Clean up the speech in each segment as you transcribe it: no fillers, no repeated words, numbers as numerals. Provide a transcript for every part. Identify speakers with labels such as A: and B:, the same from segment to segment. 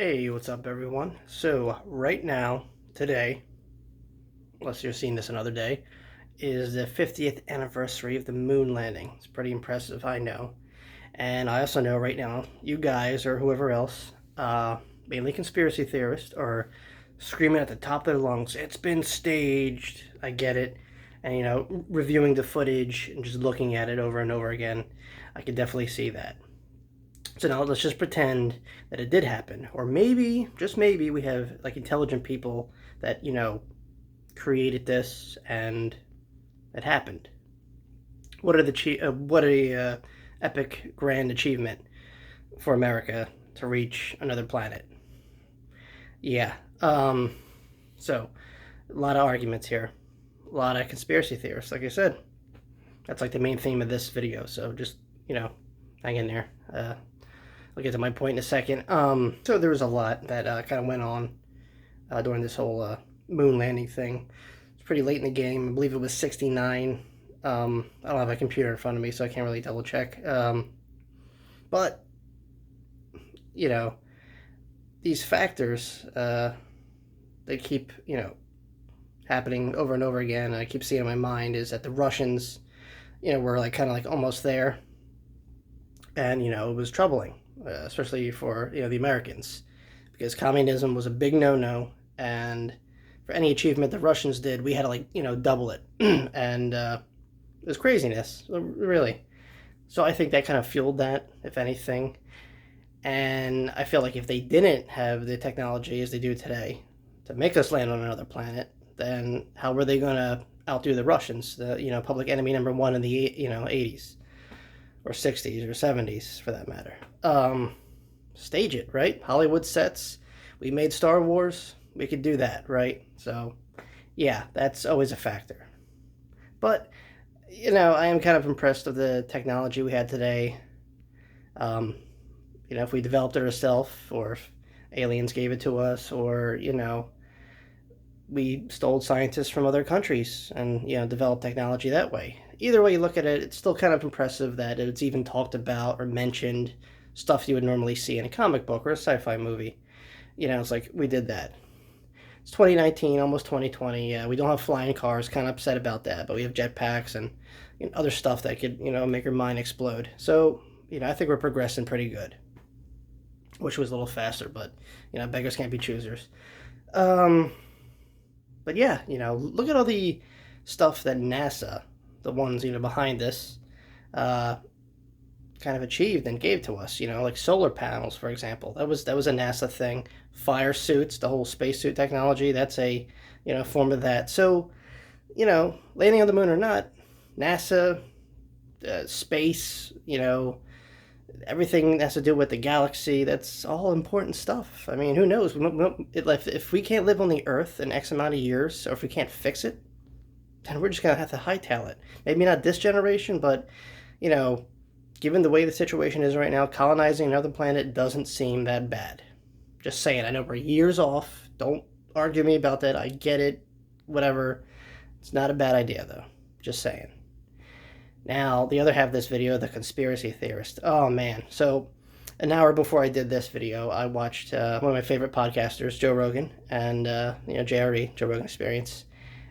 A: Hey, what's up, everyone? So, right now, today, unless you're seeing this another day, is the 50th anniversary of the moon landing. It's pretty impressive, I know. And I also know right now, you guys or whoever else, mainly conspiracy theorists, are screaming at the top of their lungs, it's been staged. I get it. And, reviewing the footage and just looking at it over and over again, I could definitely see that. So now let's just pretend that it did happen. Or maybe, just maybe, we have like intelligent people that, created this and it happened. What a epic grand achievement for America to reach another planet. Yeah. So a lot of arguments here. A lot of conspiracy theorists, like I said. That's like the main theme of this video. So just, hang in there. I'll get to my point in a second. So there was a lot that kind of went on during this whole moon landing thing. It's pretty late in the game. I believe it was 69. I don't have a computer in front of me, so I can't really double check. But, these factors, they keep, happening over and over again. And I keep seeing in my mind is that the Russians, were like kind of like almost there. And, it was troubling. Especially for the Americans, because communism was a big no-no, and for any achievement the Russians did, we had to double it, and it was craziness, really. So I think that kind of fueled that, if anything. And I feel like if they didn't have the technology as they do today to make us land on another planet, then how were they going to outdo the Russians, the public enemy number one in the 80s? Or 60s or 70s for that matter. Stage it, right? Hollywood sets. We made Star Wars. We could do that, right? So, yeah, that's always a factor. But, I am kind of impressed with the technology we had today. If we developed it ourselves, or if aliens gave it to us, or, we stole scientists from other countries and, developed technology that way. Either way you look at it, it's still kind of impressive that it's even talked about or mentioned, stuff you would normally see in a comic book or a sci-fi movie. It's like, we did that. It's 2019, almost 2020. Yeah, we don't have flying cars, kind of upset about that, but we have jetpacks and other stuff that could, make your mind explode. So, I think we're progressing pretty good. Wish it was a little faster, but, beggars can't be choosers. But yeah, look at all the stuff that NASA, the ones behind this, kind of achieved and gave to us. Like solar panels, for example. That was a NASA thing. Fire suits, the whole spacesuit technology. That's a form of that. So, landing on the moon or not, NASA, space, everything that has to do with the galaxy, that's all important stuff. I mean, who knows? If we can't live on the Earth in X amount of years, or if we can't fix it, then we're just going to have to hightail it. Maybe not this generation, but, given the way the situation is right now, colonizing another planet doesn't seem that bad. Just saying. I know we're years off. Don't argue me about that. I get it. Whatever. It's not a bad idea, though. Just saying. Now, the other half of this video, the conspiracy theorist. Oh, man. So, an hour before I did this video, I watched one of my favorite podcasters, Joe Rogan, and, JRE, Joe Rogan Experience,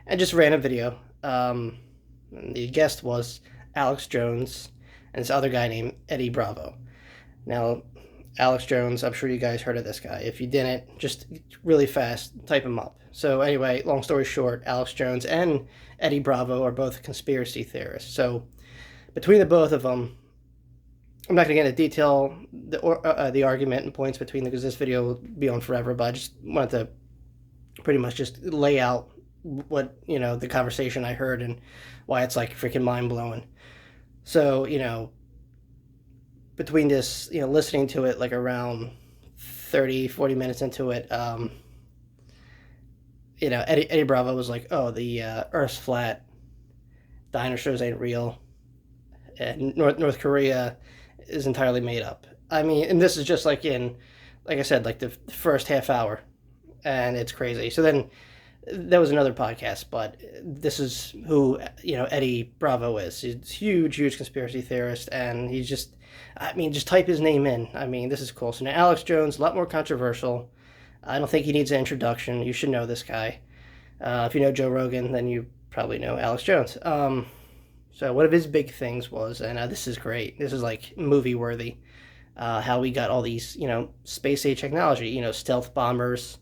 A: and just ran a video. The guest was Alex Jones and this other guy named Eddie Bravo. Now, Alex Jones, I'm sure you guys heard of this guy. If you didn't, just really fast, type him up. So anyway, long story short, Alex Jones and Eddie Bravo are both conspiracy theorists. So between the both of them, I'm not going to get into detail the argument and points between them because this video will be on forever, but I just wanted to pretty much just lay out what, the conversation I heard and why it's like freaking mind-blowing. So, between this, listening to it like around 30, 40 minutes into it, Eddie Bravo was like, oh, the Earth's flat, dinosaurs ain't real, and North Korea is entirely made up. I mean, and this is just like I said, like the first half hour, and it's crazy. So then that was another podcast, but this is who, Eddie Bravo is. He's a huge, huge conspiracy theorist, and he's just, I mean, just type his name in. I mean, this is cool. So now Alex Jones, a lot more controversial. I don't think he needs an introduction. You should know this guy. If you know Joe Rogan, then you probably know Alex Jones. So one of his big things was, and this is great. This is like movie worthy. How we got all these, space age technology. Stealth bombers.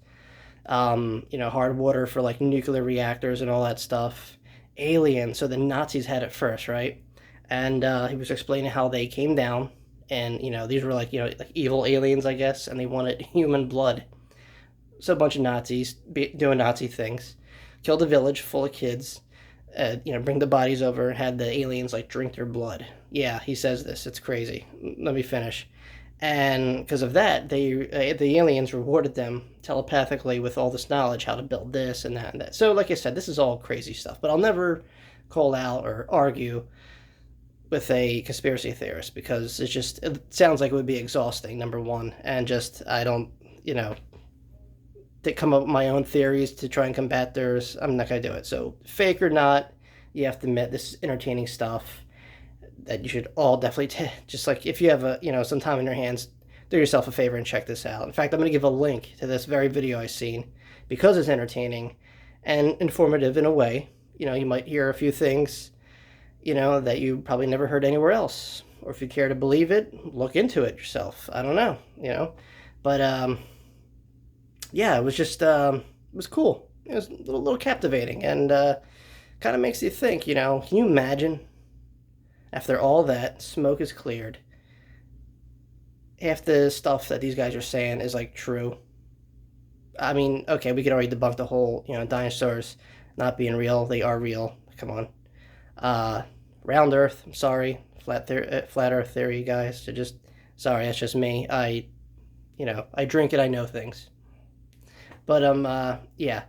A: Hard water for like nuclear reactors and all that stuff. Aliens. So the Nazis had it first, right? And he was explaining how they came down, and these were like like evil aliens, I guess, and they wanted human blood. So a bunch of Nazis doing Nazi things, killed a village full of kids, bring the bodies over, had the aliens like drink their blood. Yeah, he says this. It's crazy. Let me finish. And because of that, the aliens rewarded them telepathically with all this knowledge, how to build this and that and that. So, like I said, this is all crazy stuff. But I'll never call out or argue with a conspiracy theorist because it sounds like it would be exhausting, number one, and just I don't to come up with my own theories to try and combat theirs. I'm not gonna do it. So fake or not, you have to admit this is entertaining stuff that you should all definitely just like if you have some time in your hands, do yourself a favor and check this out. In fact, I'm gonna give a link to this very video I've seen because it's entertaining and informative in a way. You might hear a few things that you probably never heard anywhere else. Or if you care to believe it, look into it yourself. I don't know. But yeah, it was just it was cool. It was a little captivating and kind of makes you think. Can you imagine after all that smoke is cleared, half the stuff that these guys are saying is like true. I mean, okay, we could already debunk the whole dinosaurs not being real. They are real. Come on. Round Earth. I'm sorry, flat Earth theory, guys. Sorry, that's just me. I drink it. I know things. But yeah,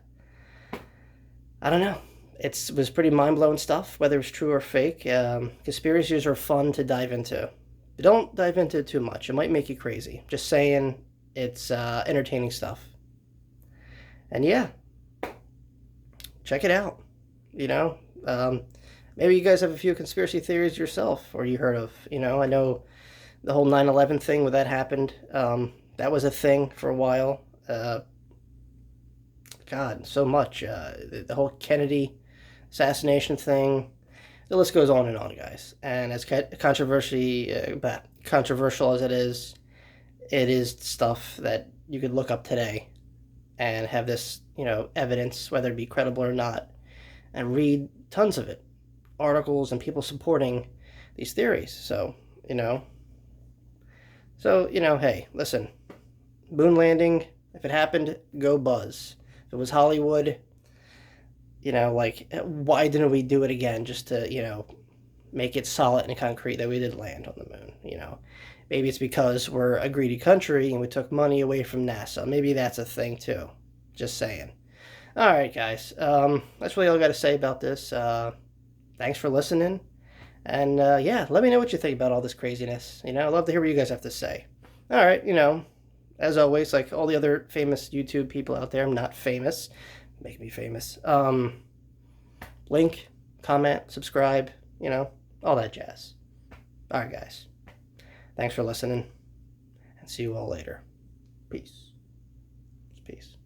A: I don't know. It was pretty mind-blowing stuff, whether it's true or fake. Conspiracies are fun to dive into. But don't dive into it too much. It might make you crazy. Just saying it's entertaining stuff. And yeah, check it out. Maybe you guys have a few conspiracy theories yourself or you heard of. I know the whole 9/11 thing when that happened. That was a thing for a while. God, so much. The whole Kennedy assassination thing. The list goes on and on, guys. And as controversial as it is stuff that you could look up today and have this, evidence, whether it be credible or not, and read tons of it, articles and people supporting these theories. So, hey, listen, moon landing, if it happened, go buzz. If it was Hollywood, why didn't we do it again just to, make it solid and concrete that we did land on the moon, Maybe it's because we're a greedy country and we took money away from NASA. Maybe that's a thing too. Just saying. All right, guys. That's really all I got to say about this. Thanks for listening. And yeah, let me know what you think about all this craziness. I'd love to hear what you guys have to say. All right, as always, like all the other famous YouTube people out there, I'm not famous. Make me famous. Link, comment, subscribe, all that jazz. All right, guys. Thanks for listening, and see you all later. Peace. Peace.